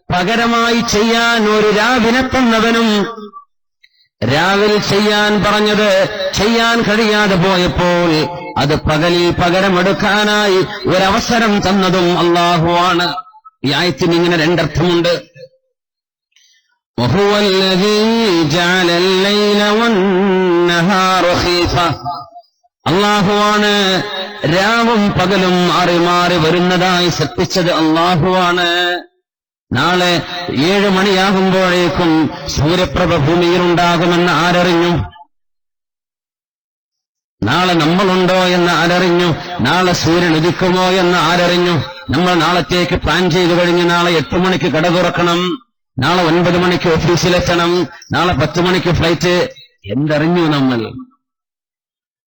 പകരമായി ചെയ്യാൻ ഒരു രാവിനെ തന്നവനും രാവിലെ ചെയ്യാൻ പറഞ്ഞത് ചെയ്യാൻ കഴിയാതെ പോയപ്പോൾ അത് പകലിൽ പകരമെടുക്കാനായി ഒരവസരം തന്നതും അല്ലാഹുവാണ്. ഈ ആയത്തിന് ഇങ്ങനെ രണ്ടർത്ഥമുണ്ട്. അല്ലാഹുവാണ് രാവും പകലും മാറി മാറി വരുന്നതായി സൃഷ്ടിച്ചത് അല്ലാഹുവാണ്. നാളെ 7 മണിയാകുമ്പോഴേക്കും സൂര്യപ്രഭ ഭൂമിയിലുണ്ടാകുമെന്ന് ആരറിഞ്ഞു? നാളെ നമ്മളുണ്ടോ എന്ന് ആരറിഞ്ഞു? നാളെ സൂര്യൻ ഉദിക്കുമോ എന്ന് ആരറിഞ്ഞു? നമ്മൾ നാളത്തേക്ക് പ്ലാൻ ചെയ്തു കഴിഞ്ഞ് നാളെ 8 മണിക്ക് കട തുറക്കണം, നാളെ 9 മണിക്ക് ഓഫീസിലെത്തണം, നാളെ 10 മണിക്ക് ഫ്ലൈറ്റ്. എന്തറിഞ്ഞു നമ്മൾ?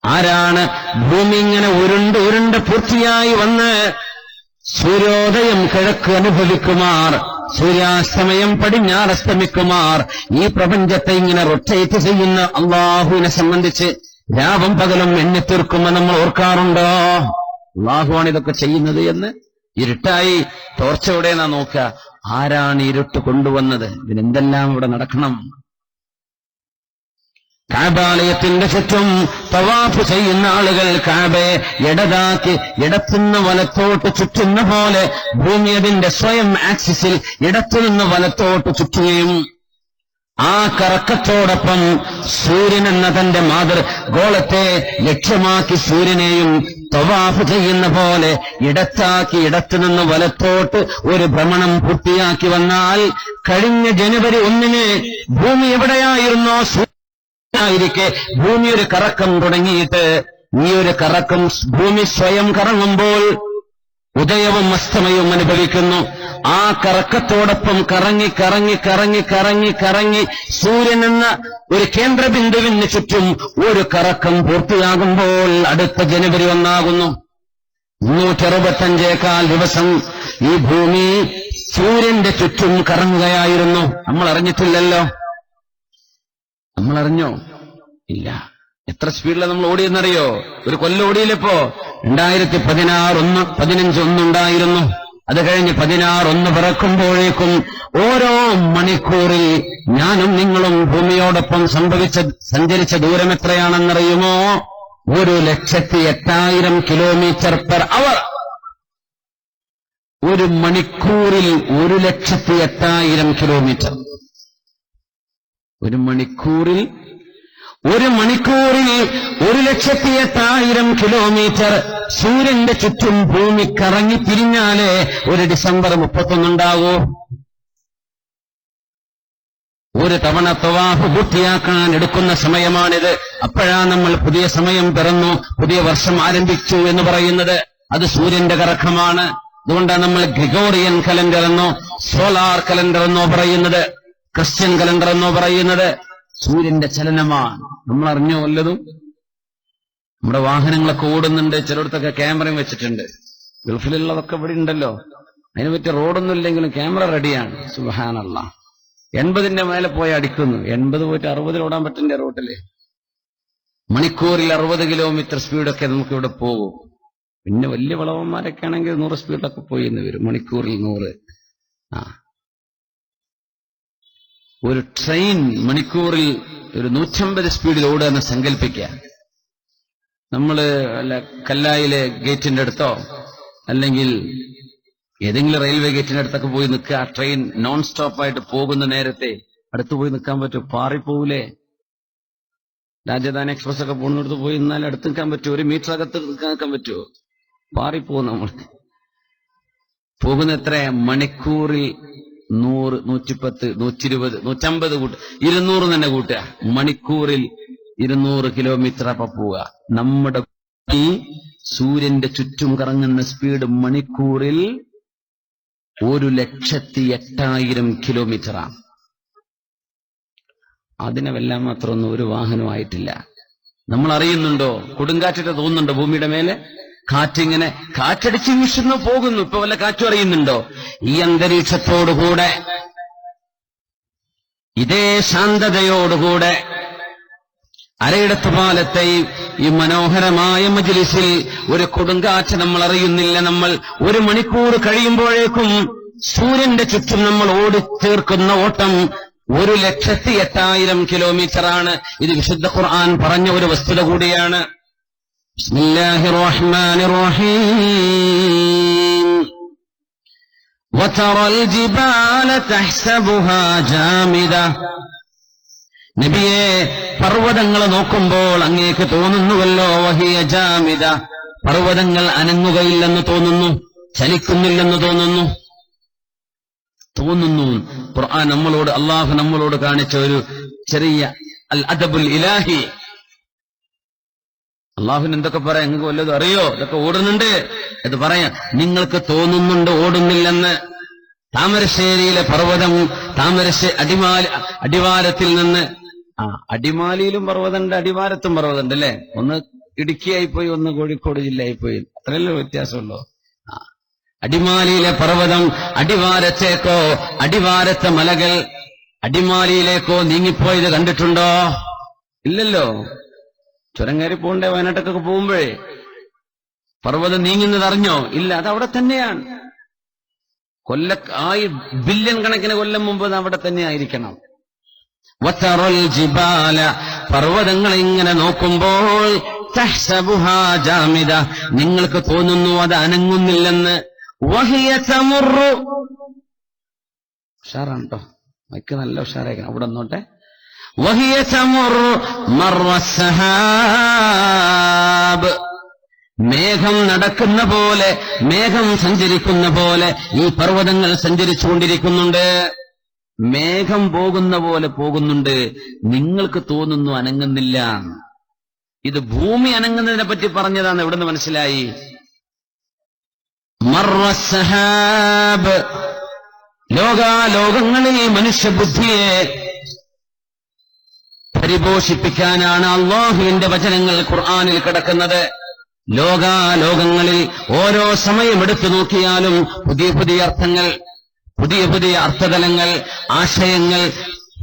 ആരാണ് ഭൂമി ഇങ്ങനെ ഉരുണ്ട് പൂർത്തിയായി വന്ന് സൂര്യോദയം കിഴക്ക് അനുഭവിക്കുമാർ, സൂര്യാസ്തമയം പടിഞ്ഞാറസ്തമിക്കുമാർ ഈ പ്രപഞ്ചത്തെ ഇങ്ങനെ റൊട്ടേറ്റ് ചെയ്യുന്ന അള്ളാഹുവിനെ സംബന്ധിച്ച് രാവും പകലും എണ്ണിത്തീർക്കുമ്പോൾ നമ്മൾ ഓർക്കാറുണ്ടോ? അള്ളാഹുവാണ് ഇതൊക്കെ ചെയ്യുന്നത് എന്ന്. ഇരുട്ടായി ടോർച്ചോടെ നാ നോക്കുക, ആരാണ് ഇരുട്ട് കൊണ്ടുവന്നത്? ഇതിനെന്തെല്ലാം ഇവിടെ നടക്കണം? കഅബാലയത്തിന്റെ ചുറ്റും തവാഫ് ചെയ്യുന്ന ആളുകൾ കഅബയെ ഇടതാക്കി ഇടത്തുനിന്ന് വലത്തോട്ട് ചുറ്റുന്ന പോലെ ഭൂമി അതിന്റെ സ്വയം ആക്സിസിൽ ഇടത്തുനിന്ന് വലത്തോട്ട് ചുറ്റുകയും ആ കറക്കത്തോടൊപ്പം സൂര്യൻ എന്ന തന്റെ മാതൃഗോളത്തെ ലക്ഷ്യമാക്കി സൂര്യനെയും തവാഫ് ചെയ്യുന്ന പോലെ ഇടത്താക്കി ഇടത്തുനിന്ന് വലത്തോട്ട് ഒരു ഭ്രമണം പൂർത്തിയാക്കി വന്നാൽ കഴിഞ്ഞ ജനുവരി 1 ഭൂമി എവിടെയായിരുന്നോ ായിരിക്കെ ഭൂമി ഒരു കറക്കം തുടങ്ങിയിട്ട് ഈ ഒരു കറക്കം ഭൂമി സ്വയം കറങ്ങുമ്പോൾ ഉദയവും അസ്തമയവും അനുഭവിക്കുന്നു. ആ കറക്കത്തോടൊപ്പം കറങ്ങി കറങ്ങി കറങ്ങി കറങ്ങി കറങ്ങി സൂര്യൻ എന്ന ഒരു കേന്ദ്രബിന്ദുവിന് ചുറ്റും ഒരു കറക്കം പൂർത്തിയാകുമ്പോൾ അടുത്ത ജനുവരി 1 ആകുന്നു. 365 ദിവസം ഈ ഭൂമി സൂര്യന്റെ ചുറ്റും കറങ്ങുകയായിരുന്നു. നമ്മൾ അറിഞ്ഞിട്ടില്ലല്ലോ. നമ്മൾ അറിഞ്ഞോ? ഇല്ല. എത്ര സ്പീഡിലാണ് നമ്മൾ ഓടിയെന്നറിയോ? ഒരു കൊല്ലം ഓടിയില്ലപ്പോ. 2016 15 ഉണ്ടായിരുന്നു. അത് കഴിഞ്ഞ് 16 പിറക്കുമ്പോഴേക്കും ഓരോ മണിക്കൂറിൽ ഞാനും നിങ്ങളും ഭൂമിയോടൊപ്പം സഞ്ചരിച്ച ദൂരം എത്രയാണെന്നറിയുമോ? 1,08,000 കിലോമീറ്റർ പെർ അവർ. ഒരു മണിക്കൂറിൽ 1,08,000 കിലോമീറ്റർ. ഒരു മണിക്കൂറിൽ 1,08,000 കിലോമീറ്റർ സൂര്യന്റെ ചുറ്റും ഭൂമി കറങ്ങി തിരിഞ്ഞാലേ ഒരു ഡിസംബർ 31 ഉണ്ടാകൂ. ഒരു തവണ തവാഫ് പൂർത്തിയാക്കാൻ എടുക്കുന്ന സമയമാണിത്. അപ്പോഴാ നമ്മൾ പുതിയ സമയം പിറന്നു, പുതിയ വർഷം ആരംഭിച്ചു എന്ന് പറയുന്നത്. അത് സൂര്യന്റെ കറക്കമാണ്. അതുകൊണ്ടാണ് നമ്മൾ ഗ്രിഗോറിയൻ കലണ്ടർ എന്നോ സോളാർ കലണ്ടർ എന്നോ പറയുന്നത്, ക്രിസ്ത്യൻ കലണ്ടർ എന്നോ പറയുന്നത്. സൂര്യന്റെ ചലനമാണ്. നമ്മൾ അറിഞ്ഞോ വല്ലതും? നമ്മുടെ വാഹനങ്ങളൊക്കെ ഓടുന്നുണ്ട്, ചിലയിടത്തൊക്കെ ക്യാമറയും വെച്ചിട്ടുണ്ട്. ഗൾഫിലുള്ളതൊക്കെ ഇവിടെ ഉണ്ടല്ലോ. അതിനെ പറ്റി റോഡൊന്നും ഇല്ലെങ്കിലും ക്യാമറ റെഡിയാണ്. സുബ്ഹാനല്ലാഹ്. 80ന്റെ മേലെ പോയി അടിക്കുന്നു. 80 പോയിട്ട് 60 ഓടാൻ പറ്റണ്ടേ റോട്ടില്? മണിക്കൂറിൽ 60 കിലോമീറ്റർ സ്പീഡൊക്കെ നമുക്ക് ഇവിടെ പോകും. പിന്നെ വലിയ വളവന്മാരൊക്കെ ആണെങ്കിൽ 100 സ്പീഡിലൊക്കെ പോയി എന്ന് വരും. മണിക്കൂറിൽ 100. ഒരു ട്രെയിൻ മണിക്കൂറിൽ ഒരു 150 സ്പീഡിൽ ഓടുകയെന്ന് സങ്കല്പിക്കുക. നമ്മള് കല്ലായിലെ ഗേറ്റിന്റെ അടുത്തോ അല്ലെങ്കിൽ ഏതെങ്കിലും റെയിൽവേ ഗേറ്റിന്റെ അടുത്തൊക്കെ പോയി നിൽക്കുക. ആ ട്രെയിൻ നോൺ സ്റ്റോപ്പായിട്ട് പോകുന്ന നേരത്തെ അടുത്ത് പോയി നിൽക്കാൻ പറ്റും? പാറിപ്പോകൂലേ? രാജധാനി എക്സ്പ്രസ് ഒക്കെ പോകുന്നിടത്ത് പോയി നിന്നാൽ അടുത്ത് നിൽക്കാൻ പറ്റുമോ? 1 മീറ്റർ അകത്ത് നിൽക്കാൻ പറ്റുമോ? പാറിപ്പോകും. നമ്മൾ പോകുന്ന എത്ര? മണിക്കൂറിൽ 100, 110, 120, 150 കൂട്ടുക, 200 തന്നെ കൂട്ടുക. മണിക്കൂറിൽ 200 കിലോമീറ്റർ അപ്പൊ പോവുക. നമ്മുടെ ഈ സൂര്യന്റെ ചുറ്റും കറങ്ങുന്ന സ്പീഡ് മണിക്കൂറിൽ 1,08,000 കിലോമീറ്ററാണ്. അതിനെ വെല്ലാൻ മാത്രമൊന്നും ഒരു വാഹനമായിട്ടില്ല. നമ്മൾ അറിയുന്നുണ്ടോ? കൊടുങ്കാറ്റിട്ട് തോന്നുന്നുണ്ടോ ഭൂമിയുടെ മേലെ? കാറ്റിങ്ങനെ കാറ്റടിച്ച് വീശുന്നു പോകുന്നു. ഇപ്പൊ വല്ല കാറ്റും അറിയുന്നുണ്ടോ? ഈ അന്തരീക്ഷത്തോടുകൂടെ ഇതേ ശാന്തതയോടുകൂടെ അരയിടത്ത് പാലത്തെ ഈ മനോഹരമായ മജ്ലിസിൽ ഒരു കൊടുങ്കാറ്റ് നമ്മൾ അറിയുന്നില്ല. നമ്മൾ 1 മണിക്കൂർ കഴിയുമ്പോഴേക്കും സൂര്യന്റെ ചുറ്റും നമ്മൾ ഓടിത്തീർക്കുന്ന ഓട്ടം 1,08,000 കിലോമീറ്ററാണ്. ഇത് വിശുദ്ധ ഖുർആൻ പറഞ്ഞ ഒരു വസ്തുത കൂടിയാണ്. ബിസ്മില്ലാഹിർ റഹ്മാനിർ റഹീം. വതറൽ ജിബാല തഹ്സബുഹാ ജാമിദ. നബിയെ, പർവ്വതങ്ങൾ നോക്കുമ്പോൾ അങ്ങേക്ക് തോന്നുന്നുവല്ലോ, വഹിയ ജാമിദ, പർവ്വതങ്ങൾ അനങ്ങുകയില്ലെന്ന് തോന്നുന്നു, ചലിക്കുന്നില്ലെന്ന് തോന്നുന്നു. ഖുർആൻ നമ്മളോട്, അള്ളാഹു നമ്മളോട് കാണിച്ച ഒരു ചെറിയ അൽ അദബുൽ ഇലാഹി. അള്ളാഹുവിന് എന്തൊക്കെ പറയാം? നിങ്ങൾക്ക് വല്ലതും അറിയോ? ഇതൊക്കെ ഓടുന്നുണ്ട് എന്ന് പറയാം. നിങ്ങൾക്ക് തോന്നുന്നുണ്ട് ഓടുന്നില്ലെന്ന്. താമരശ്ശേരിയിലെ പർവ്വതം, അടിവാരത്തിൽ നിന്ന്, അടിമാലിയിലും പർവ്വതമുണ്ട്, അടിവാരത്തും പർവ്വതമുണ്ട് അല്ലേ? ഒന്ന് ഇടുക്കിയായിപ്പോയി, ഒന്ന് കോഴിക്കോട് ജില്ലയായിപ്പോയി, അത്രയല്ലേ വ്യത്യാസമുള്ളൂ. അടിമാലിയിലെ പർവ്വതം അടിവാരത്തേക്കോ, അടിവാരത്തെ മലകൾ അടിമാലിയിലേക്കോ നീങ്ങിപ്പോയത് കണ്ടിട്ടുണ്ടോ? ഇല്ലല്ലോ. ചുരം കയറി പോകണ്ടേ? വയനാട്ടൊക്കെ പോകുമ്പോഴേ പർവ്വതം നീങ്ങുന്നത് അറിഞ്ഞോ? ഇല്ല, അത് അവിടെ തന്നെയാണ്. ബില്യൺ കണക്കിന് കൊല്ലം മുമ്പ് അവിടെ തന്നെ ആയിരിക്കണം. വതറൽ ജിബാല, പർവ്വതങ്ങൾ ഇങ്ങനെ നോക്കുമ്പോൾ തഹ്സബുഹാ ജാമിദ, നിങ്ങൾക്ക് തോന്നുന്നു അത് അനങ്ങുന്നില്ലെന്ന്. വഹിയ തമുറു, ഉഷാറാണ് കേട്ടോ, മൈക്ക് നല്ല ഉഷാറായിരിക്കണം, അവിടെ നോട്ടെ. വഹിയ തമുറു മർറ സഹാബ്, മേഘം നടക്കുന്ന പോലെ, മേഘം സഞ്ചരിക്കുന്ന പോലെ ഈ പർവ്വതങ്ങൾ സഞ്ചരിച്ചുകൊണ്ടിരിക്കുന്നുണ്ട്. മേഘം പോകുന്ന പോലെ പോകുന്നുണ്ട്, നിങ്ങൾക്ക് തോന്നുന്നു അനങ്ങുന്നില്ല. ഇത് ഭൂമി അനങ്ങുന്നതിനെ പറ്റി പറഞ്ഞതാണ്. എവിടുന്ന് മനസ്സിലായി? മർറ സഹാബ്, ലോകാലോകങ്ങളിൽ മനുഷ്യബുദ്ധിയെ പരിപോഷിപ്പിക്കാനാണ് അല്ലാഹുവിന്റെ വചനങ്ങൾ ഖുർആനിൽ കിടക്കുന്നത്. ലോകാലോകങ്ങളിൽ ഓരോ സമയമെടുത്തു നോക്കിയാലും പുതിയ പുതിയ അർത്ഥങ്ങൾ, പുതിയ പുതിയ അർത്ഥതലങ്ങൾ, ആശയങ്ങൾ,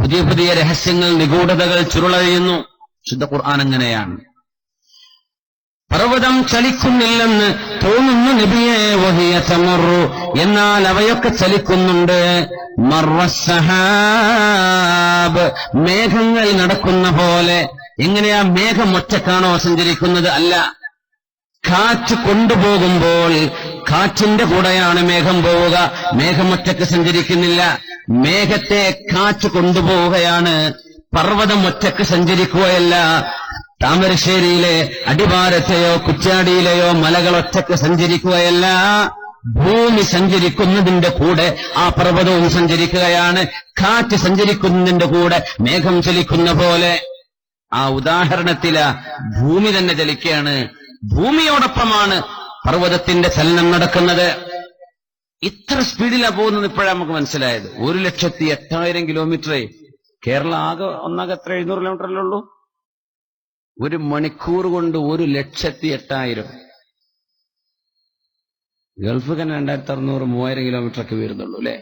പുതിയ പുതിയ രഹസ്യങ്ങൾ, നിഗൂഢതകൾ ചുരുളഴിയുന്നു. ശുദ്ധ ഖുർആൻ അങ്ങനെയാണ്. പർവ്വതം ചലിക്കുന്നില്ലെന്ന് തോന്നുന്നു നബിയെ, വഹിയ തമുറു, എന്നാൽ അവയൊക്കെ ചലിക്കുന്നുണ്ട്. മർറ സഹാബ്, മേഘങ്ങൾ നടക്കുന്ന പോലെ. എങ്ങനെയാ? മേഘം ഒറ്റക്കാണോ സഞ്ചരിക്കുന്നത്? അല്ല. കാറ്റ് കൊണ്ടുപോകുമ്പോൾ കാറ്റിന്റെ കൂടെയാണ് മേഘം പോവുക. മേഘം ഒറ്റക്ക് സഞ്ചരിക്കുന്നില്ല. മേഘത്തെ കാറ്റ് കൊണ്ടുപോവുകയാണ്. പർവ്വതം ഒറ്റക്ക് സഞ്ചരിക്കുകയല്ല. താമരശ്ശേരിയിലെ അടിവാരത്തെയോ കുറ്റ്യാടിയിലെയോ മലകൾ ഒറ്റക്ക് സഞ്ചരിക്കുകയല്ല. ഭൂമി സഞ്ചരിക്കുന്നതിന്റെ കൂടെ ആ പർവ്വതവും സഞ്ചരിക്കുകയാണ്. കാറ്റ് സഞ്ചരിക്കുന്നതിന്റെ കൂടെ മേഘം ചലിക്കുന്ന പോലെ. ആ ഉദാഹരണത്തില് ഭൂമി തന്നെ ചലിക്കുകയാണ്. ഭൂമിയോടൊപ്പമാണ് പർവ്വതത്തിന്റെ ചലനം നടക്കുന്നത്. ഇത്ര സ്പീഡിലാണ് പോകുന്നത് ഇപ്പോഴാണ് നമുക്ക് മനസ്സിലായത്. 1,08,000 കിലോമീറ്റർ. കേരളം ഒന്നാകെ എത്ര 700 കിലോമീറ്ററല്ലേ ഉള്ളൂ? 1 മണിക്കൂർ കൊണ്ട് 1,08,000. ഗൾഫ് തന്നെ 2,600-3,000 കിലോമീറ്റർ ഒക്കെ വരുന്നുള്ളൂ അല്ലെ?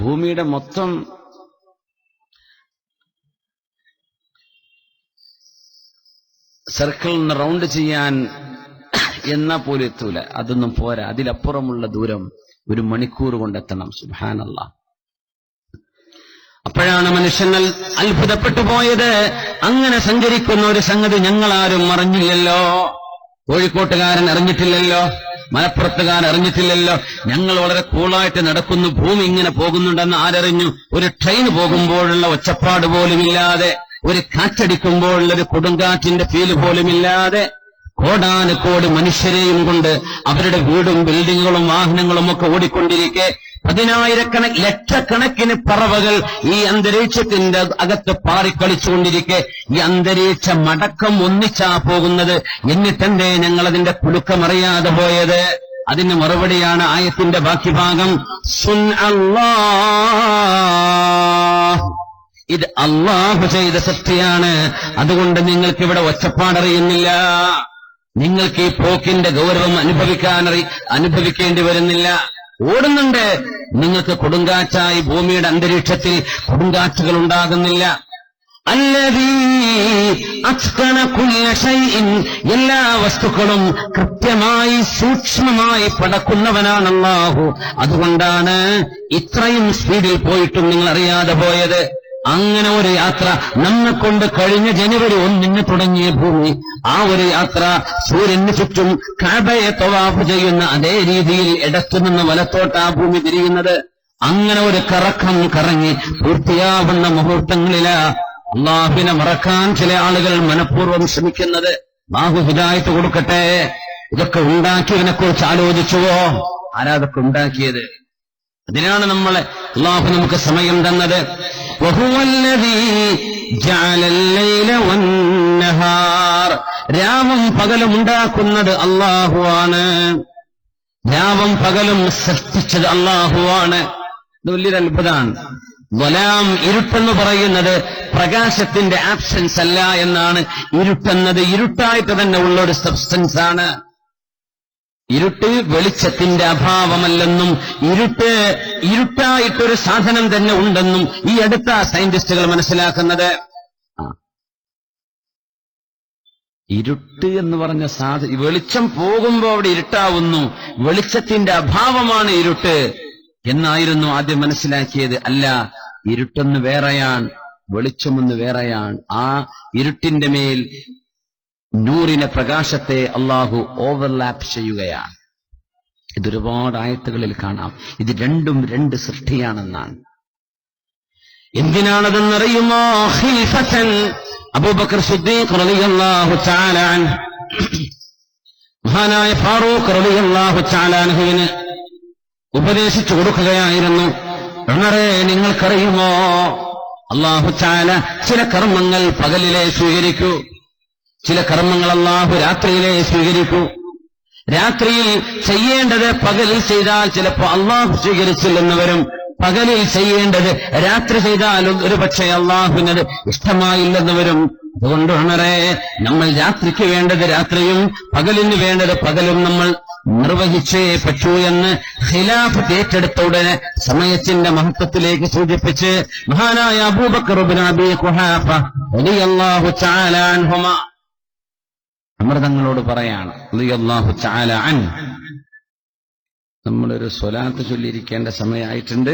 ഭൂമിയുടെ മൊത്തം സർക്കിളിന് റൗണ്ട് ചെയ്യാൻ എന്നാ പോലും എത്തൂല. അതൊന്നും പോരാ. അതിലപ്പുറമുള്ള ദൂരം 1 മണിക്കൂർ കൊണ്ടെത്തണം. സുബ്ഹാനല്ലാഹ്. അപ്പോഴാണ് മനുഷ്യൻ അത്ഭുതപ്പെട്ടു പോയത്. അങ്ങനെ സഞ്ചരിക്കുന്ന ഒരു സംഗതി ഞങ്ങളാരും അറിഞ്ഞില്ലല്ലോ. കോഴിക്കോട്ടുകാരൻ അറിഞ്ഞിട്ടില്ലല്ലോ, മലപ്പുറത്തുകാരൻ അറിഞ്ഞിട്ടില്ലല്ലോ. ഞങ്ങൾ വളരെ കൂളായിട്ട് നടക്കുന്നു, ഭൂമി ഇങ്ങനെ പോകുന്നുണ്ടെന്ന് ആരറിഞ്ഞു? ഒരു ട്രെയിൻ പോകുമ്പോഴുള്ള ഒച്ചപ്പാട് പോലുമില്ലാതെ, ഒരു കാറ്റടിക്കുമ്പോഴുള്ള ഒരു കൊടുങ്കാറ്റിന്റെ ഫീല് പോലുമില്ലാതെ, കോടാനുകോടി മനുഷ്യരെയും കൊണ്ട് അവരുടെ വീടും ബിൽഡിങ്ങുകളും വാഹനങ്ങളും ഒക്കെ ഓടിക്കൊണ്ടിരിക്കെ, 10,000 ലക്ഷക്കണക്കിന് പറവകൾ ഈ അന്തരീക്ഷത്തിന്റെ അകത്ത് പാറിക്കളിച്ചുകൊണ്ടിരിക്കെ, ഈ അന്തരീക്ഷ മടക്കം ഒന്നിച്ചാ പോകുന്നത്. എന്നിട്ടെന്തേ ഞങ്ങളതിന്റെ കുലുക്കമറിയാതെ പോയത്? അതിന് മറുപടിയാണ് ആയത്തിന്റെ ബാക്കി ഭാഗം. സുൻ അല്ലാഹ്, ഇത് അല്ലാഹു ചെയ്ത സൃഷ്ടിയാണ്. അതുകൊണ്ട് നിങ്ങൾക്കിവിടെ ഒച്ചപ്പാടറിയുന്നില്ല. നിങ്ങൾക്ക് ഈ പോക്കിന്റെ ഗൗരവം അനുഭവിക്കേണ്ടി വരുന്നില്ല. ഓടുന്നുണ്ട്. നിങ്ങൾക്ക് കൊടുങ്കാറ്റായി ഭൂമിയുടെ അന്തരീക്ഷത്തിൽ കൊടുങ്കാറ്റുകൾ ഉണ്ടാകുന്നില്ല. അല്ലദീ അത്ഖന കുല്ല ഷൈഇൻ, എല്ലാ വസ്തുക്കളും കൃത്യമായി സൂക്ഷ്മമായി പടക്കുന്നവനാണ് അല്ലാഹു. അതുകൊണ്ടാണ് ഇത്രയും സ്പീഡിൽ പോയിട്ടും നിങ്ങൾ അറിയാതെ പോയത്. അങ്ങനെ ഒരു യാത്ര നമ്മെക്കൊണ്ട് കഴിഞ്ഞ ജനുവരി 1 തുടങ്ങിയ ഭൂമി, ആ ഒരു യാത്ര സൂര്യന് ചുറ്റും കഅബയെ തവാഫ് ചെയ്യുന്ന അതേ രീതിയിൽ ഇടത്തുനിന്ന് വലത്തോട്ട് ആ ഭൂമി തിരിയുന്നത്. അങ്ങനെ ഒരു കറക്കം കറങ്ങി പൂർത്തിയാവുന്ന മുഹൂർത്തങ്ങളിലാ അള്ളാഹുവിനെ മറക്കാൻ ചില ആളുകൾ മനഃപൂർവ്വം ശ്രമിക്കുന്നത്. അല്ലാഹു ഹിദായത്ത് കൊടുക്കട്ടെ. ഇതൊക്കെ ഉണ്ടാക്കിയതിനെ കുറിച്ച് ആലോചിച്ചുവോ? ആരാതൊക്കെ ഉണ്ടാക്കിയത്? അതിനാണ് നമ്മളെ അള്ളാഹു നമുക്ക് സമയം തന്നത്. രാവും പകലും ഉണ്ടാക്കുന്നത് അള്ളാഹുവാണ്. രാവും പകലും സൃഷ്ടിച്ചത് അള്ളാഹുവാണ്. ഇത് വലിയൊരു അത്ഭുതമാണ്. വലാം, ഇരുട്ടെന്ന് പറയുന്നത് പ്രകാശത്തിന്റെ ആബ്സെൻസ് അല്ല എന്നാണ്. ഇരുട്ടെന്നത് ഇരുട്ടായിട്ട് തന്നെ ഉള്ളൊരു സബ്സ്റ്റൻസ് ആണ്. ഇരുട്ട് വെളിച്ചത്തിന്റെ അഭാവമല്ലെന്നും ഇരുട്ടായിട്ടൊരു സാധനം തന്നെ ഉണ്ടെന്നും ഈ അടുത്ത സയന്റിസ്റ്റുകൾ മനസ്സിലാക്കുന്നത്. ഇരുട്ട് എന്ന് പറഞ്ഞ വെളിച്ചം പോകുമ്പോ അവിടെ ഇരുട്ടാവുന്നു, വെളിച്ചത്തിന്റെ അഭാവമാണ് ഇരുട്ട് എന്നായിരുന്നു ആദ്യം മനസ്സിലാക്കിയത്. അല്ല, ഇരുട്ടെന്ന് വേറെയാണ്, വെളിച്ചമെന്ന് വേറെയാണ്. ആ ഇരുട്ടിന്റെ മേൽ നൂറിനെ, പ്രകാശത്തെ അള്ളാഹു ഓവർലാപ്പ് ചെയ്യുകയാണ്. ഇതൊരുപാട് ആയത്തുകളിൽ കാണാം. ഇത് രണ്ടും രണ്ട് സൃഷ്ടിയാണെന്നാണ്. എന്തിനാണതെന്നറിയുമോ? ഖിൽഫത്തൻ, അബൂബക്കർ സിദ്ദീഖ് റളിയല്ലാഹു തആല അൻഹു, മഹാനായ ഫാറൂഖ് റളിയല്ലാഹു തആല അൻഹുവിന് ഉപദേശിച്ചു കൊടുക്കുകയായിരുന്നു. ഉമറേ, നിങ്ങൾക്കറിയുമോ അല്ലാഹു തആല ചില കർമ്മങ്ങൾ പകലിലെ സ്വീകരിക്കൂ, ചില കർമ്മങ്ങൾ അല്ലാഹു രാത്രിയിലെ സ്വീകരിക്കൂ. രാത്രിയിൽ ചെയ്യേണ്ടത് പകലിൽ ചെയ്താൽ ചിലപ്പോ അല്ലാഹു സ്വീകരിച്ചില്ലെന്ന് വരും. പകലിൽ ചെയ്യേണ്ടത് രാത്രി ചെയ്താലും ഒരു പക്ഷേ അല്ലാഹുവിനത് ഇഷ്ടമായില്ലെന്ന് വരും. അതുകൊണ്ട് ഉമറേ, നമ്മൾ രാത്രിക്ക് വേണ്ടത് രാത്രിയും പകലിന് വേണ്ടത് പകലും നമ്മൾ നിർവഹിച്ചേ പറ്റൂ എന്ന് ഖിലാഫത്ത് ഏറ്റെടുത്ത ഉടനെ സമയത്തിന്റെ മഹത്വത്തിലേക്ക് സൂചിപ്പിച്ച് മഹാനായ അബൂബക്കർ ഇബ്നു അബീ ഖുഹാഫ റളിയല്ലാഹു തആല അൻഹുമാ അമൃതങ്ങളോട് പറയാണ്, റളിയല്ലാഹു തആല അൻഹു, നമ്മളൊരു സ്വലാത്ത് ചൊല്ലിയിരിക്കേണ്ട സമയമായിട്ടുണ്ട്.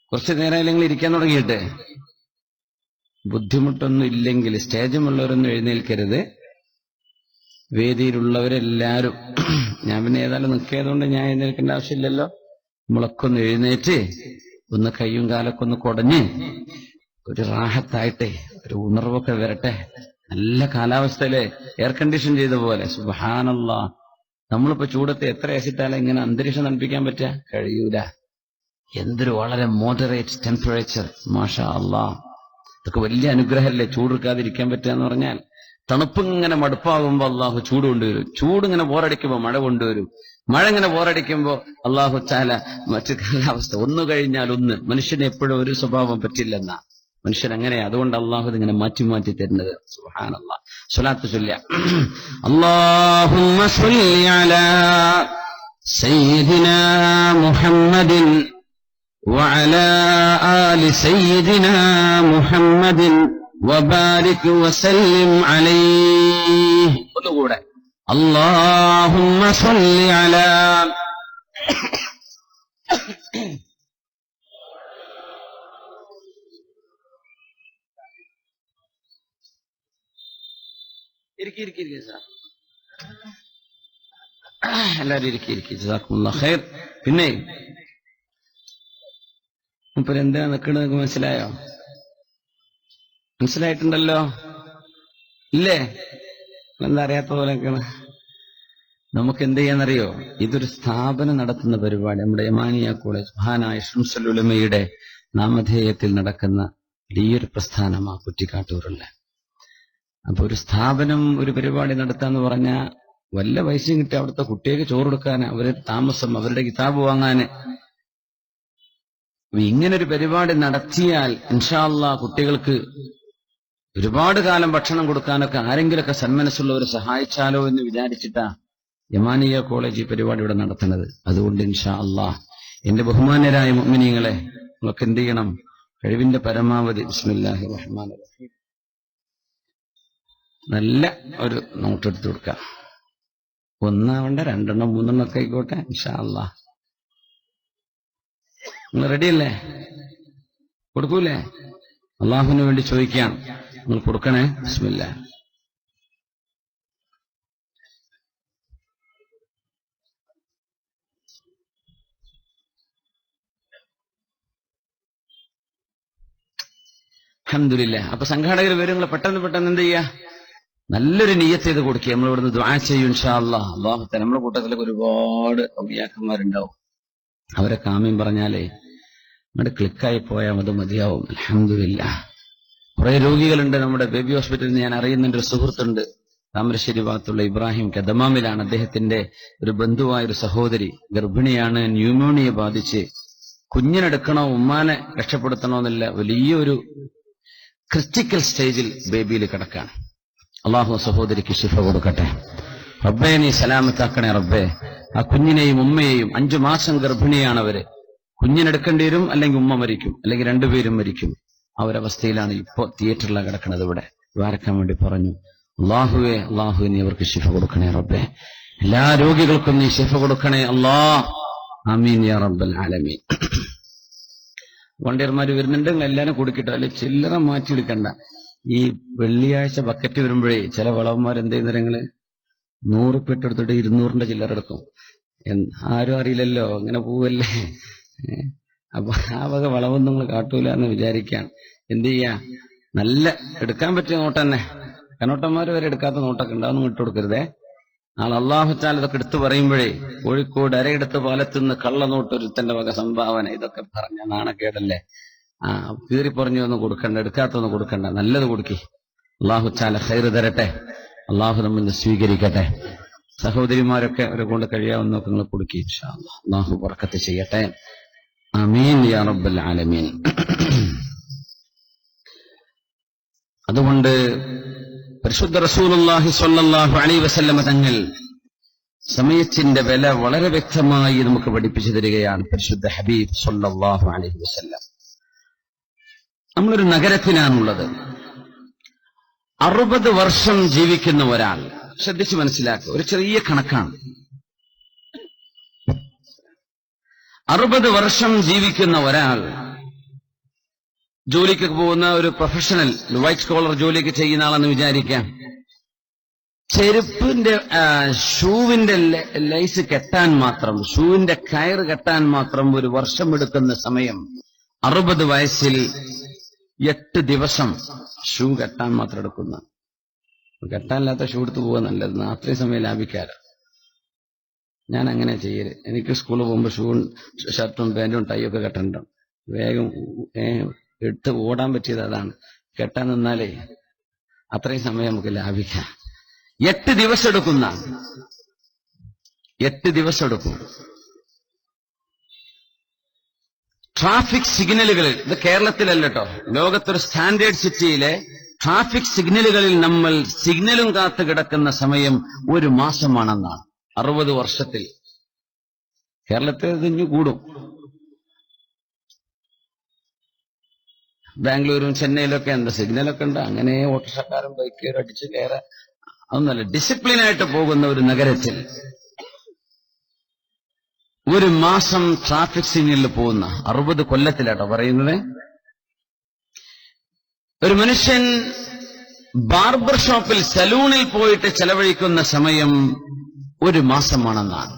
കുറച്ചു നേരം അല്ലെങ്കിൽ ഇരിക്കാൻ തുടങ്ങിയിട്ട് ബുദ്ധിമുട്ടൊന്നും ഇല്ലെങ്കിൽ സ്റ്റേജുമുള്ളവരൊന്നും എഴുന്നേൽക്കരുത്. വേദിയിലുള്ളവരെല്ലാരും, ഞാൻ പിന്നെ ഏതായാലും നിൽക്കിയതുകൊണ്ട് ഞാൻ എഴുന്നേൽക്കേണ്ട ആവശ്യമില്ലല്ലോ, നമ്മളൊക്കെ ഒന്ന് എഴുന്നേറ്റ് ഒന്ന് കയ്യും കാലൊക്കെ ഒന്ന് കുടഞ്ഞ് ഒരു റാഹത്തായിട്ടെ, ഒരു ഉണർവൊക്കെ വരട്ടെ. നല്ല കാലാവസ്ഥയിലെ എയർ കണ്ടീഷൻ ചെയ്ത പോലെ. സുബ്ഹാനല്ലാഹ്, നമ്മളിപ്പോ ചൂടത്ത് എത്ര ഏസിട്ടാലും ഇങ്ങനെ അന്തരീക്ഷം തണുപ്പിക്കാൻ പറ്റുക? കഴിയൂല. എന്തൊരു വളരെ മോഡറേറ്റ് ടെമ്പറേച്ചർ, മാഷാ അല്ലാഹ്. ഇതൊക്കെ വലിയ അനുഗ്രഹമല്ലേ, ചൂടെടുക്കാതിരിക്കാൻ പറ്റുക എന്ന് പറഞ്ഞാൽ. തണുപ്പ് ഇങ്ങനെ മടുപ്പാകുമ്പോ അള്ളാഹു ചൂട് കൊണ്ടുവരും, ചൂടിങ്ങനെ ബോറടിക്കുമ്പോ മഴ കൊണ്ടുവരും, മഴ ഇങ്ങനെ ബോറടിക്കുമ്പോ അള്ളാഹു തആല മറ്റു കാലാവസ്ഥ, ഒന്ന് കഴിഞ്ഞാൽ ഒന്ന്. മനുഷ്യന് എപ്പോഴും ഒരു സ്വഭാവം പറ്റില്ലെന്നാ, മനുഷ്യൻ അങ്ങനെയാ. അതുകൊണ്ട് അള്ളാഹു ഇതിങ്ങനെ മാറ്റി മാറ്റി തരുന്നത്. സുബ്ഹാനല്ലാഹ്. സ്വലാത്ത് ചൊല്ലുക. അല്ലാഹുമ്മ സ്വല്ലി അലാ സയ്യിദിനാ മുഹമ്മദിൻ വഅലാ ആലി സയ്യിദിനാ മുഹമ്മദിൻ വബാരിക് വസല്ലിം അലൈഹി. ഒന്നുകൂടെ. അല്ലാഹുമ്മ സ്വല്ലി അലാ ഇരിക്കും സാർ, എല്ലാവരും ഇരിക്കും. ജസാക്കുമുല്ലാഹ് ഖൈർ. പിന്നെ മുപ്പര് എന്തിനാ നിൽക്കണത് നിങ്ങൾക്ക് മനസ്സിലായോ? മനസ്സിലായിട്ടുണ്ടല്ലോ ഇല്ലേ? എന്താ അറിയാത്ത പോലെ നിൽക്കണ? നമുക്ക് എന്ത് ചെയ്യാന്നറിയോ? ഇതൊരു സ്ഥാപനം നടത്തുന്ന പരിപാടി. നമ്മുടെ യമാനിയ കോളേജ് മഹാനായ ശംസുൽ ഉലമയുടെ നാമധേയത്തിൽ നടക്കുന്ന വലിയൊരു പ്രസ്ഥാനമാണ് കുറ്റിക്കാട്ടൂരുള്ള. അപ്പൊ ഒരു സ്ഥാപനം, ഒരു പരിപാടി നടത്താന്ന് പറഞ്ഞാൽ വല്ല പൈസയും കിട്ടി അവിടുത്തെ കുട്ടികൾക്ക് ചോറ് കൊടുക്കാൻ, അവര് താമസം, അവരുടെ കിതാബ് വാങ്ങാന്. ഇങ്ങനൊരു പരിപാടി നടത്തിയാൽ ഇൻഷാ അല്ലാഹ് കുട്ടികൾക്ക് ഒരുപാട് കാലം ഭക്ഷണം കൊടുക്കാനൊക്കെ ആരെങ്കിലൊക്കെ സന്മനസ്സുള്ളവർ സഹായിച്ചാലോ എന്ന് വിചാരിച്ചിട്ടാ യമാനിയ കോളേജ് ഈ പരിപാടി ഇവിടെ നടത്തുന്നത്. അതുകൊണ്ട് ഇൻഷാ അല്ലാഹ് എന്റെ ബഹുമാന്യരായ മുഅ്മിനീങ്ങളെ, നിങ്ങൾക്ക് എന്ത് ചെയ്യണം? കഴിവിന്റെ പരമാവധി ബിസ്മില്ലാഹിർ റഹ്മാനിർ റഹീം നല്ല ഒരു നോട്ടെടുത്ത് കൊടുക്കാം. 1 ആവണ്ട, 2 എണ്ണം 3 എണ്ണം ഒക്കെ ആയിക്കോട്ടെ. ഇൻഷാ അല്ലാഹ്. നിങ്ങൾ റെഡിയല്ലേ? കൊടുക്കൂലേ? അള്ളാഹുവിന് വേണ്ടി ചോദിക്കാം, നിങ്ങൾ കൊടുക്കണേ. ബിസ്മില്ലാ. അൽഹംദുലില്ലാഹ്. അപ്പൊ സംഘാടകർ വരുങ്ങൾ പെട്ടെന്ന് എന്ത് ചെയ്യാ, നല്ലൊരു നിയ്യത്ത് ചെയ്ത് കൊടുക്കുക. നമ്മൾ ഇവിടുന്ന് ദുആ ചെയ്യും ഇൻഷാ അല്ലാഹ്. അല്ലാഹു തആല നമ്മുടെ കൂട്ടത്തിലൊക്കെ ഒരുപാട് ഔലിയാക്കന്മാരുണ്ടാവും. അവരെ കാമ്യം പറഞ്ഞാലേ നമ്മുടെ ക്ലിക്കായി പോയാൽ അത് മതിയാവും. അൽഹംദുലില്ലാഹ്. കുറെ രോഗികളുണ്ട് നമ്മുടെ ബേബി ഹോസ്പിറ്റലിൽ. ഞാൻ അറിയുന്ന ഒരു സുഹൃത്തുണ്ട്, താമരശ്ശേരി ഭാഗത്തുള്ള ഇബ്രാഹിം കദമാമിലാണ്. അദ്ദേഹത്തിന്റെ ഒരു ബന്ധുവായൊരു സഹോദരി ഗർഭിണിയാണ്, ന്യൂമോണിയ ബാധിച്ച് കുഞ്ഞിനെടുക്കണോ ഉമ്മാനെ രക്ഷപ്പെടുത്തണോ എന്നില്ല, വലിയൊരു ക്രിറ്റിക്കൽ സ്റ്റേജിൽ ബേബിയിൽ കിടക്കാണ്. അള്ളാഹു സഹോദരിക്ക് ശിഫ കൊടുക്കട്ടെ. റബ്ബേ നീ സലാമത്താക്കണേ റബ്ബേ. ആ കുഞ്ഞിനെയും ഉമ്മയെയും, 5 മാസം ഗർഭിണിയാണ് അവര്. കുഞ്ഞിനെടുക്കേണ്ടി വരും, അല്ലെങ്കിൽ ഉമ്മ മരിക്കും, അല്ലെങ്കിൽ 2 പേരും മരിക്കും. ആ ഒരവസ്ഥയിലാണ് ഇപ്പോ തിയേറ്ററിലാണ് കിടക്കുന്നത്. ഇവിടെ വാരക്കാൻ വേണ്ടി പറഞ്ഞു. അള്ളാഹുവേ നീ അവർക്ക് ശിഫ കൊടുക്കണേ റബ്ബേ. എല്ലാ രോഗികൾക്കും നീ ശിഫ കൊടുക്കണേ അല്ലാഹ്. ആമീൻ യാ റബ്ബൽ ആലമീൻ. വണ്ടിയർമാര് വരുന്നുണ്ട്, എല്ലാരും കൊടുക്കട്ടെ. അല്ലെ ചില്ലറ മാറ്റിയെടുക്കണ്ട. ഈ വെള്ളിയാഴ്ച ബക്കറ്റ് വരുമ്പോഴേ ചില വളവന്മാർ എന്ത് ചെയ്യുന്നവരങ്ങള് 100 ഉറുപ്പിക എടുത്തിട്ട് 200ന്റെ ചില്ലറ എടുക്കും. ആരും അറിയില്ലല്ലോ, അങ്ങനെ പോവല്ലേ. അപ്പൊ ആ വക വളവൊന്നും നിങ്ങൾ കാട്ടൂല എന്ന് വിചാരിക്കാൻ. എന്ത് ചെയ്യാ, നല്ല എടുക്കാൻ പറ്റിയ നോട്ട് തന്നെ. കനോട്ടന്മാര് വരെ എടുക്കാത്ത നോട്ടൊക്കെ ഉണ്ടാവും, ഇട്ട് കൊടുക്കരുതേ. നാളെ അല്ലാഹു തആല ഇതൊക്കെ എടുത്തു പറയുമ്പോഴേ, കോഴിക്കോട് അരയെടുത്ത് പാലത്തുനിന്ന് കള്ളനോട്ട് ഒരുത്തന്റെ വക സംഭാവന, ഇതൊക്കെ പറഞ്ഞ നാണക്കേടല്ലേ. കീറി പറഞ്ഞൊന്നും കൊടുക്കണ്ട, എടുക്കാത്തൊന്നും കൊടുക്കണ്ട, നല്ലത് കൊടുക്കി. അല്ലാഹു തആല ഖൈർ തരട്ടെ. അല്ലാഹു നമ്മിൽ സ്വീകരിക്കട്ടെ. സഹോദരിമാരൊക്കെ അവരെ കൊണ്ട് കഴിയാവുന്നൊക്കെ നിങ്ങൾ കൊടുക്കി ഇൻഷാ അല്ലാഹ്. അല്ലാഹു ബർക്കത്ത് ചെയ്യട്ടെ. ആമീൻ യാ റബ്ബൽ ആലമീൻ. അതുകൊണ്ട് പരിശുദ്ധ റസൂലുള്ളാഹി സ്വല്ലല്ലാഹു അലൈഹി വസല്ലം തങ്ങൾ സമയത്തിന്റെ വില വളരെ വ്യക്തമായി നമുക്ക് പഠിപ്പിച്ചു തരികയാണ്. പരിശുദ്ധ ഹബീബ് സ്വല്ലല്ലാഹു അലൈഹി വസല്ലം. നമ്മളൊരു നഗരത്തിലാണുള്ളത്. 60 വർഷം ജീവിക്കുന്ന ഒരാൾ, ശ്രദ്ധിച്ച് മനസ്സിലാക്കുക, ഒരു ചെറിയ കണക്കാണ്. 60 വർഷം ജീവിക്കുന്ന ഒരാൾ, ജോലിക്ക് പോകുന്ന ഒരു പ്രൊഫഷണൽ, വൈറ്റ് കോളർ ജോലിയൊക്കെ ചെയ്യുന്ന ആളെന്ന് വിചാരിക്കാം. ചെരുപ്പിന്റെ ഷൂവിന്റെ ലൈസ് കെട്ടാൻ മാത്രം, ഷൂവിന്റെ കയറ് കെട്ടാൻ മാത്രം 1 വർഷം എടുക്കുന്ന സമയം 60 വയസ്സിൽ 8 ദിവസം ഷൂ കെട്ടാൻ മാത്രം എടുക്കുന്ന. കെട്ടാനില്ലാത്ത ഷൂ എടുത്ത് പോവാ നല്ലത്, അത്രയും സമയം ലാഭിക്കാറ്. ഞാൻ അങ്ങനെ ചെയ്യല്. എനിക്ക് സ്കൂളിൽ പോകുമ്പോൾ ഷർട്ടും പാന്റും ടൈയൊക്കെ കെട്ടണ്ട. വേഗം എടുത്ത് ഓടാൻ പറ്റിയത് അതാണ്. കെട്ടാൻ നിന്നാലേ അത്രയും സമയം നമുക്ക് ലാഭിക്കാം. 8 ദിവസം എടുക്കുന്ന, 8 ദിവസം എടുക്കും. ട്രാഫിക് സിഗ്നലുകളിൽ, ഇത് കേരളത്തിലല്ല കേട്ടോ, ലോകത്തൊരു സ്റ്റാൻഡേർഡ് സിറ്റിയിലെ ട്രാഫിക് സിഗ്നലുകളിൽ നമ്മൾ സിഗ്നലും കാത്തു കിടക്കുന്ന സമയം 1 മാസമാണെന്നാണ്. 60 വർഷത്തിൽ. കേരളത്തിൽ ഇതിഞ്ഞു കൂടും. ബാംഗ്ലൂരും ചെന്നൈയിലൊക്കെ എന്താ സിഗ്നലൊക്കെ ഉണ്ട്, അങ്ങനെ ഓട്ടോറിക്ഷക്കാരും ബൈക്കുകാരും അടിച്ച് കയറാൻ, അതൊന്നല്ല. ഡിസിപ്ലിനായിട്ട് പോകുന്ന ഒരു നഗരത്തിൽ 1 മാസം ട്രാഫിക് സിഗ്നലിൽ പോകുന്ന 60 കൊല്ലത്തിലാട്ടോ പറയുന്നത്. ഒരു മനുഷ്യൻ ബാർബർ ഷോപ്പിൽ, സലൂണിൽ പോയിട്ട് ചെലവഴിക്കുന്ന സമയം 1 മാസമാണെന്നാണ്.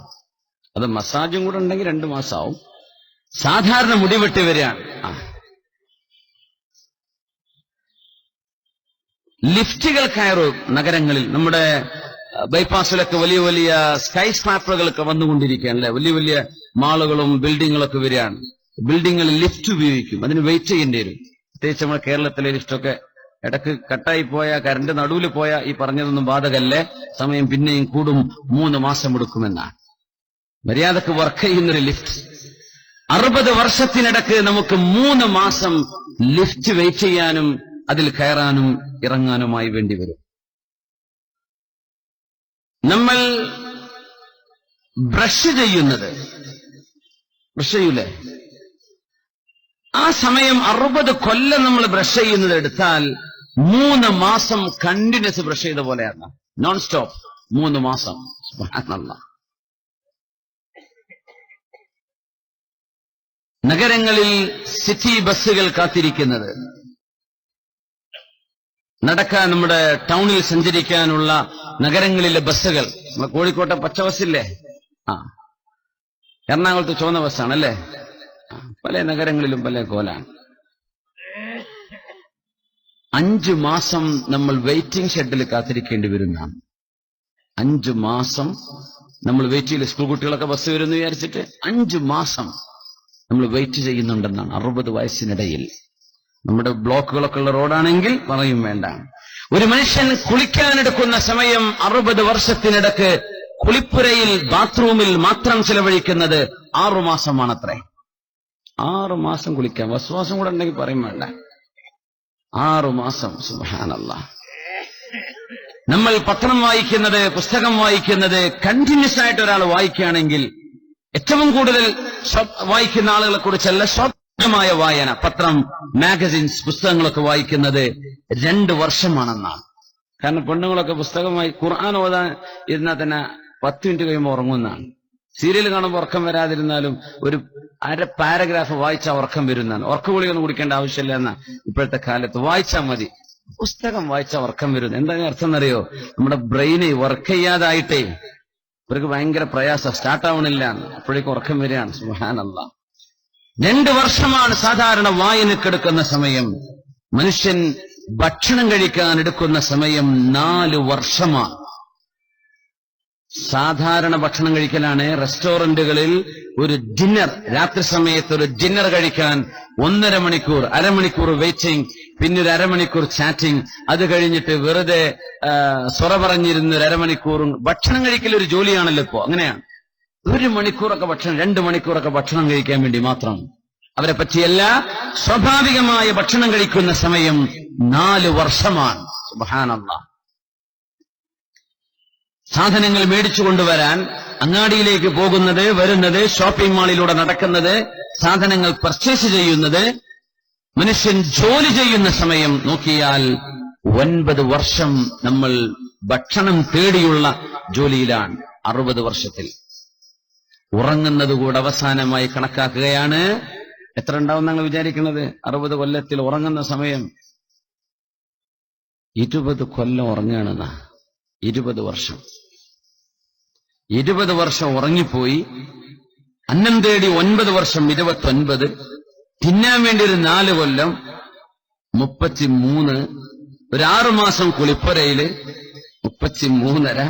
അത് മസാജും കൂടെ ഉണ്ടെങ്കിൽ 2 മാസമാവും. സാധാരണ മുടിവെട്ടി വരികയാണ്. ലിഫ്റ്റുകൾ കയറും നഗരങ്ങളിൽ. നമ്മുടെ ബൈപ്പാസിലൊക്കെ വലിയ വലിയ സ്കൈ സ്ക്രാപ്പറുകളൊക്കെ വന്നുകൊണ്ടിരിക്കുകയാണല്ലേ. വലിയ വലിയ മാളുകളും ബിൽഡിങ്ങുകളൊക്കെ വരികയാണ്. ബിൽഡിങ്ങുകളിൽ ലിഫ്റ്റ് ഉപയോഗിക്കും, അതിന് വെയിറ്റ് ചെയ്യേണ്ടി വരും. പ്രത്യേകിച്ച് നമ്മുടെ കേരളത്തിലെ ലിഫ്റ്റൊക്കെ ഇടക്ക് കട്ടായി പോയ, കറണ്ട് നടുവിൽ പോയ ഈ പറഞ്ഞതൊന്നും ബാധകല്ലേ. സമയം പിന്നെയും കൂടും, 3 മാസം എടുക്കുമെന്നാണ്. മര്യാദക്ക് വർക്ക് ചെയ്യുന്നൊരു ലിഫ്റ്റ് 60 വർഷത്തിനിടക്ക് നമുക്ക് 3 മാസം ലിഫ്റ്റ് വെയിറ്റ് ചെയ്യാനും അതിൽ കയറാനും ഇറങ്ങാനുമായി വേണ്ടി വരും. നമ്മൾ ബ്രഷ് ചെയ്യുന്നത്, ബ്രഷ് ചെയ്യൂലേ, ആ സമയം 60 കൊല്ലം നമ്മൾ ബ്രഷ് ചെയ്യുന്നത് എടുത്താൽ 3 മാസം കണ്ടിന്യൂസ് ബ്രഷ് ചെയ്ത പോലെയാണ്, നോൺ സ്റ്റോപ്പ് 3 മാസം. സുബ്ഹാനല്ലാഹ്. നഗരങ്ങളിൽ സിറ്റി ബസ്സുകൾ കാത്തിരിക്കുന്നത്, നടക്കാൻ നമ്മുടെ ടൗണിൽ സഞ്ചരിക്കാനുള്ള നഗരങ്ങളിലെ ബസ്സുകൾ, നമ്മുടെ കോഴിക്കോട്ടെ പച്ച ബസ്സില്ലേ, എറണാകുളത്ത് ചുവന്ന ബസ്സാണല്ലേ, പല നഗരങ്ങളിലും പല കോലാണ്. 5 മാസം നമ്മൾ വെയിറ്റിംഗ് ഷെഡിൽ കാത്തിരിക്കേണ്ടി വരുന്നതാണ്. 5 മാസം നമ്മൾ വെയിറ്റ് ചെയ്യില്ല. സ്കൂൾ കുട്ടികളൊക്കെ ബസ് വരുമെന്ന് വിചാരിച്ചിട്ട് 5 മാസം നമ്മൾ വെയിറ്റ് ചെയ്യുന്നുണ്ടെന്നാണ്. 60 വയസ്സിനിടയിൽ. നമ്മുടെ ബ്ലോക്കുകളൊക്കെ ഉള്ള റോഡാണെങ്കിൽ പറയും വേണ്ട. ഒരു മനുഷ്യൻ കുളിക്കാനെടുക്കുന്ന സമയം 60 വർഷത്തിനിടക്ക് കുളിപ്പുരയിൽ ബാത്റൂമിൽ മാത്രം ചെലവഴിക്കുന്നത് 6 മാസമാണത്രേ. 6 മാസം കുളിക്കാൻ, വസ്വാസം കൂടെ ഉണ്ടെങ്കിൽ പറയും വേണ്ട. 6 മാസം. സുബ്ഹാനല്ലാഹ്. നമ്മൾ പത്രം വായിക്കുന്നത്, പുസ്തകം വായിക്കുന്നത് കണ്ടിന്യൂസ് ആയിട്ട് ഒരാൾ വായിക്കുകയാണെങ്കിൽ, ഏറ്റവും കൂടുതൽ വായിക്കുന്ന ആളുകളെ കുറിച്ചല്ല, സ്വന്തമായ വായന, പത്രം, മാഗസിൻസ്, പുസ്തകങ്ങളൊക്കെ വായിക്കുന്നത് 2 വർഷമാണെന്നാണ്. കാരണം പെണ്ണുങ്ങളൊക്കെ പുസ്തകമായി ഖുർആൻ ഓതാൻ ഇരുന്നാൽ തന്നെ 10 മിനിറ്റ് കഴിയുമ്പോൾ ഉറങ്ങുന്നതാണ്. സീരിയൽ കാണുമ്പോൾ ഉറക്കം വരാതിരുന്നാലും ഒരു അര പാരഗ്രാഫ് വായിച്ചാൽ ഉറക്കം വരുന്നതാണ്. ഉറക്കഗുളിയൊന്നും കുടിക്കേണ്ട ആവശ്യമില്ല എന്നാ ഇപ്പോഴത്തെ കാലത്ത്. വായിച്ചാൽ മതി. പുസ്തകം വായിച്ചാൽ ഉറക്കം വരുന്നു. എന്താ അർത്ഥം എന്നറിയോ? നമ്മുടെ ബ്രെയിന് വർക്ക് ചെയ്യാതായിട്ടേ ഇവർക്ക് ഭയങ്കര പ്രയാസം, സ്റ്റാർട്ടാവണില്ല, അപ്പോഴേക്കും ഉറക്കം വരികയാണ്. സുബ്ഹാനല്ലാഹ്. 2 വർഷമാണ് സാധാരണ വായനക്കെടുക്കുന്ന സമയം. മനുഷ്യൻ ഭക്ഷണം കഴിക്കാൻ എടുക്കുന്ന സമയം 4 വർഷമാണ്. സാധാരണ ഭക്ഷണം കഴിക്കലാണ്. റെസ്റ്റോറന്റുകളിൽ ഒരു ഡിന്നർ, രാത്രി സമയത്ത് ഒരു ഡിന്നർ കഴിക്കാൻ 1.5 മണിക്കൂർ, അരമണിക്കൂർ വെയിറ്റിംഗ്, പിന്നെ ഒരു അരമണിക്കൂർ ചാറ്റിംഗ്, അത് കഴിഞ്ഞിട്ട് വെറുതെ സ്വറ പറഞ്ഞിരുന്ന ഒരു അരമണിക്കൂറും. ഭക്ഷണം കഴിക്കൽ ഒരു ജോലിയാണല്ലോ ഇപ്പോ. അങ്ങനെയാണ്. 1 മണിക്കൂറൊക്കെ ഭക്ഷണം, 2 മണിക്കൂറൊക്കെ ഭക്ഷണം കഴിക്കാൻ വേണ്ടി മാത്രം. അവരെ പറ്റിയല്ല, സ്വാഭാവികമായ ഭക്ഷണം കഴിക്കുന്ന സമയം 4 വർഷമാണ്. സുബ്ഹാനല്ലാഹ്. സാധനങ്ങൾ മേടിച്ചു കൊണ്ടുവരാൻ അങ്ങാടിയിലേക്ക് പോകുന്നത്, വരുന്നത്, ഷോപ്പിംഗ് മാളിലൂടെ നടക്കുന്നത്, സാധനങ്ങൾ പർച്ചേസ് ചെയ്യുന്നത്, മനുഷ്യൻ ജോലി ചെയ്യുന്ന സമയം നോക്കിയാൽ 9 വർഷം നമ്മൾ ഭക്ഷണം തേടിയുള്ള ജോലിയിലാണ്. 60 വർഷത്തിൽ ഉറങ്ങുന്നത് കൂടെ അവസാനമായി കണക്കാക്കുകയാണ്. എത്ര ഉണ്ടാവും നിങ്ങൾ വിചാരിക്കുന്നത്? 60 കൊല്ലത്തിൽ ഉറങ്ങുന്ന സമയം 20 കൊല്ലം ഉറങ്ങുകയാണെന്നാ. 20 വർഷം. 20 വർഷം ഉറങ്ങിപ്പോയി. അന്നം തേടി 9 വർഷം, 29. തിന്നാൻ വേണ്ടി ഒരു 4 കൊല്ലം, 33. ഒരു 6 മാസം കുളിപ്പുരയില്, 33.5.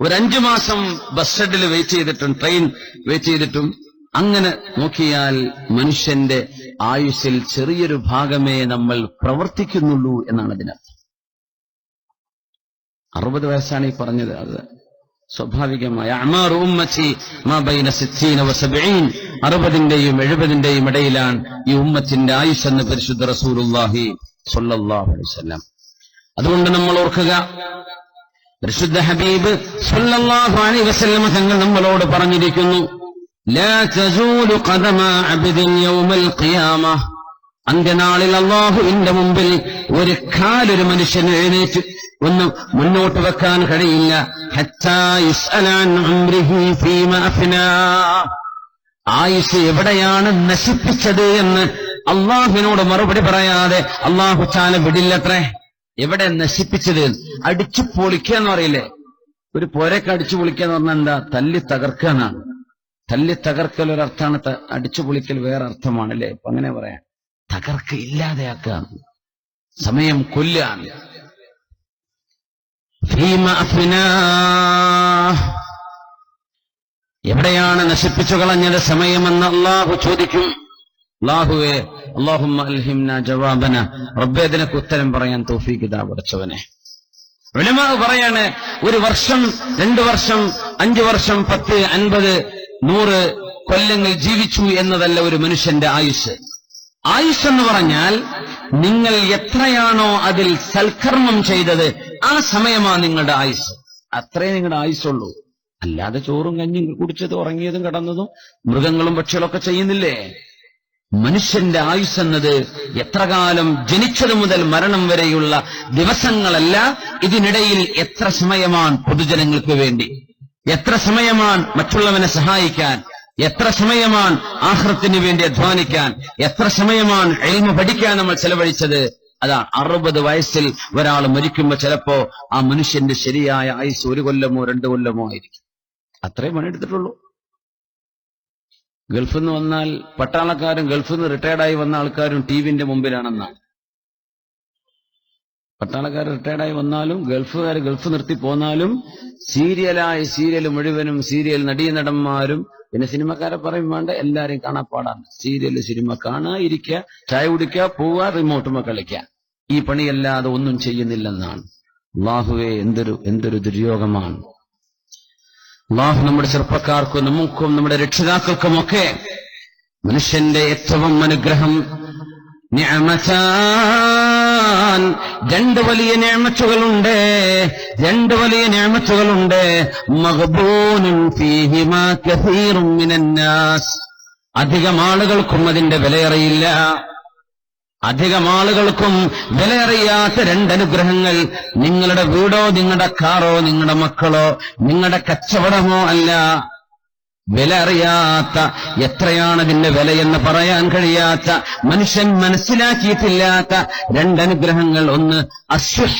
ഒരു 5 മാസം ബസ് ഷെഡിൽ വെയിറ്റ് ചെയ്തിട്ടും, ട്രെയിൻ വെയിറ്റ് ചെയ്തിട്ടും. അങ്ങനെ നോക്കിയാൽ മനുഷ്യന്റെ ആയുസ്സിൽ ചെറിയൊരു ഭാഗമേ നമ്മൾ പ്രവർത്തിക്കുന്നുള്ളൂ എന്നാണ് അതിനർത്ഥം. 60 വയസ്സാണ് ഈ പറഞ്ഞത്. അത് സ്വാഭാവികമായ അഅ്മാറു ഉമ്മത്തി മാ ബൈന 60 വ 70. 60ന്റെയും 70ന്റെയും ഇടയിലാണ് ഈ ഉമ്മത്തിന്റെ ആയുസ് എന്ന് പരിശുദ്ധ റസൂലുള്ളാഹി സ്വല്ലല്ലാഹു അലൈഹി വസല്ലം. അതുകൊണ്ട് നമ്മൾ ഓർക്കുക, പരിശുദ്ധ ഹബീബ് സ്വല്ലല്ലാഹു അലൈഹി വസല്ലം തങ്ങൾ നമ്മളോട് പറഞ്ഞിരിക്കുന്നു, ലാ തസൂലു ഖദമ അബ്ദിൻ യൗമൽ ഖിയാമ. അന്ത്യനാളിൽ അല്ലാഹുവിന്റെ മുമ്പിൽ ഒരു കാലൊരു മനുഷ്യൻ എഴുന്നേറ്റ് ഒന്ന് മുന്നോട്ട് വെക്കാൻ കഴിയില്ല. ഹത്താ യുസ്അല അൻ ഉംരിഹി ഫീമ അഫ്നാ. ആയുസ് എവിടെയാണ് നശിപ്പിച്ചത് എന്ന് അള്ളാഹുവിനോട് മറുപടി പറയാതെ അള്ളാഹു ചാല വിടില്ലത്രേ. എവിടെ നശിപ്പിച്ചത്? അടിച്ചു പൊളിക്കുക എന്ന് പറയില്ലേ? ഒരു പുരക്ക് അടിച്ചു പൊളിക്കുക എന്ന് പറഞ്ഞാൽ എന്താ? തല്ലി തകർക്കുക എന്നാണ്. തല്ലി തകർക്കൽ ഒരർത്ഥാണ്, അടിച്ചു പൊളിക്കൽ വേറെ അർത്ഥമാണ് അല്ലേ? അപ്പൊ അങ്ങനെ പറയാം. തകർക്ക, ഇല്ലാതെയാക്കുക, സമയം കൊല്ലാണ്. എവിടെയാണ് നശിപ്പിച്ചു കളഞ്ഞത് സമയമെന്ന് അള്ളാഹു ചോദിക്കും. അല്ലാഹുവേ, അല്ലാഹുമ്മ അൽഹിംന ജവാബന. റബ്ബേ, ഇതിനൊക്കെ ഉത്തരം പറയാൻ തൗഫീഖ് ഇതാ പടച്ചവനെ. ഉലമാ പറയാണ്, 1 വർഷം, 2 വർഷം, 5 വർഷം, 10, 50, 100 കൊല്ലങ്ങൾ ജീവിച്ചു എന്നതല്ല ഒരു മനുഷ്യന്റെ ആയുസ്. ആയുസ് എന്ന് പറഞ്ഞാൽ നിങ്ങൾ എത്രയാണോ അതിൽ സൽക്കർമ്മം ചെയ്തത്, ആ സമയമാണ് നിങ്ങളുടെ ആയുസ്. അത്രേ നിങ്ങളുടെ ആയുസുള്ളൂ. അല്ലാതെ ചോറും കഞ്ഞും കുടിച്ചതും ഉറങ്ങിയതും കിടന്നതും മൃഗങ്ങളും പക്ഷികളൊക്കെ ചെയ്യുന്നില്ലേ? മനുഷ്യന്റെ ആയുസ് എന്നത് എത്ര കാലം ജനിച്ചതു മുതൽ മരണം വരെയുള്ള ദിവസങ്ങളല്ല, ഇതിനിടയിൽ എത്ര സമയമാണ് പൊതുജനങ്ങൾക്ക് വേണ്ടി, എത്ര സമയമാണ് മറ്റുള്ളവനെ സഹായിക്കാൻ, എത്ര സമയമാണ് ആഖിറത്തിന് വേണ്ടി അധ്വാനിക്കാൻ, എത്ര സമയമാണ് ഇൽമു പഠിക്കാൻ നമ്മൾ ചെലവഴിച്ചത്. അതാണ് 60 വയസ്സിൽ ഒരാൾ മരിക്കുമ്പോ ചിലപ്പോ ആ മനുഷ്യന്റെ ശരിയായ ആയുസ് 1 കൊല്ലമോ 2 കൊല്ലമോ ആയിരിക്കും. അത്രയും പണിയെടുത്തിട്ടുള്ളൂ. ഗൾഫിൽ നിന്ന് വന്നാൽ പട്ടാളക്കാരും ഗൾഫിൽ നിന്ന് റിട്ടയർഡായി വന്ന ആൾക്കാരും ടിവിന്റെ മുമ്പിലാണെന്നാണ്. പട്ടാളക്കാർ റിട്ടയർഡായി വന്നാലും ഗൾഫുകാർ ഗൾഫ് നിർത്തി പോന്നാലും സീരിയൽ മുഴുവനും സീരിയൽ നടീനടന്മാരും പിന്നെ സിനിമക്കാരെ പറയും വേണ്ട, എല്ലാരെയും കാണാപ്പാടാണ്. സീരിയൽ സിനിമ കാണുക, ഇരിക്കുക, ചായ കുടിക്കുക, പോവുക, റിമോട്ടുമ കളിക്കുക. ഈ പണിയല്ലാതെ ഒന്നും ചെയ്യുന്നില്ലെന്നാണ്. അല്ലാഹുവേ, എന്തൊരു ദുര്യോഗമാണ്. അല്ലാഹു നമ്മുടെ ചെറുപ്പക്കാർക്കും നമുക്കും നമ്മുടെ രക്ഷിതാക്കൾക്കുമൊക്കെ മനുഷ്യന്റെ ഏറ്റവും അനുഗ്രഹം നിഅമതാൻ, 2 വലിയ നിഅമത്തുകളുണ്ട്. മഗ്ബൂനുൻ ഫീഹിമാ കസീറുൻ മിനന്നാസ്, അധികം ആളുകൾക്കും അതിന്റെ വിലയറിയില്ല. അധികം ആളുകൾക്കും വിലയറിയാത്ത 2 അനുഗ്രഹങ്ങൾ. നിങ്ങളുടെ വീടോ നിങ്ങളുടെ കാറോ നിങ്ങളുടെ മക്കളോ നിങ്ങളുടെ കച്ചവടമോ അല്ല. വില അറിയാത്ത, എത്രയാണ് അതിന്റെ വിലയെന്ന് പറയാൻ കഴിയാത്ത, മനുഷ്യൻ മനസ്സിലാക്കിയിട്ടില്ലാത്ത 2 അനുഗ്രഹങ്ങൾ. ഒന്ന് അസ്സുഹ